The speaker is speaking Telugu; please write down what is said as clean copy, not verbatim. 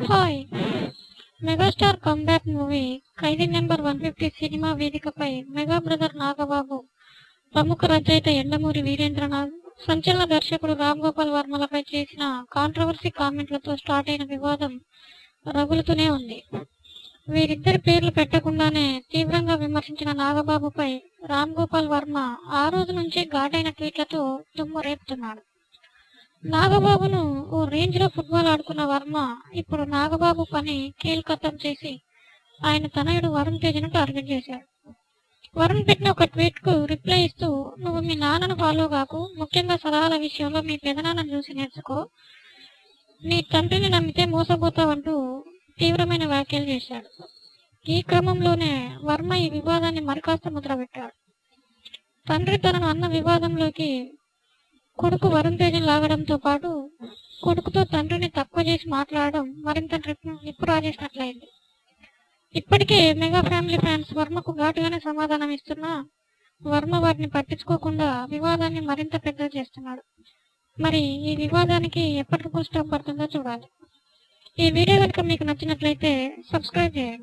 హాయ్! మెగాస్టార్ కమ్‌బ్యాక్ మూవీ 'ఖైదీ నంబర్ 150' సినిమా వేదికపై మెగా బ్రదర్ నాగబాబు, ప్రముఖ రచయిత యండమూరి వీరేంద్రనాథ్, సంచలన దర్శకుడు రామ్ గోపాల్ వర్మలపై చేసిన కాంట్రవర్సీ కామెంట్లతో స్టార్ట్ అయిన వివాదం రగులుతూనే ఉంది. వీరిద్దరి పేర్లు పెట్టకుండానే తీవ్రంగా విమర్శించిన నాగబాబుపై రామ్ గోపాల్ వర్మ ఆ రోజు నుంచే ఘాటైన ట్వీట్లతో దుమ్ము రేపుతున్నాడు. నాగబాబును ఓ రేంజ్లో ఫుట్బాల్ ఆడుకున్న వర్మ ఇప్పుడు నాగబాబు పని కీల్కతం చేసి ఆయన తనయుడు వరుణ్ తేజ్ను టార్గెట్ చేశాడు. వరుణ్ పెట్టిన ఒక ట్వీట్కు రిప్లై ఇస్తూ, "నువ్వు మీ నాన్నను ఫాలో కాకు, ముఖ్యంగా సలహాల విషయంలో మీ పెదనాన్నను చూసి నేర్చుకో, నీ తండ్రిని నమ్మితే మోసపోతావంటూ తీవ్రమైన వ్యాఖ్యలు చేశాడు. ఈ క్రమంలోనే వర్మ ఈ వివాదాన్ని మరికాస్త ముద్రపెట్టాడు. తండ్రి తనను అన్న వివాదంలోకి కొడుకు వరుణ్ తేజ్ని లాగడంతో పాటు కొడుకుతో తండ్రిని తక్కువ చేసి మాట్లాడడం మరింత నిప్పు రాజేసినట్లయింది. ఇప్పటికే మెగా ఫ్యామిలీ ఫ్యాన్స్ వర్మకు ఘాటుగానే సమాధానం ఇస్తున్నా వర్మ వాటిని పట్టించుకోకుండా వివాదాన్ని మరింత పెద్దగా చేస్తున్నాడు. మరి ఈ వివాదానికి ఎప్పటికి స్టాప్ పడుతుందో చూడాలి. ఈ వీడియో కనుక మీకు నచ్చినట్లయితే సబ్స్క్రైబ్ చేయండి.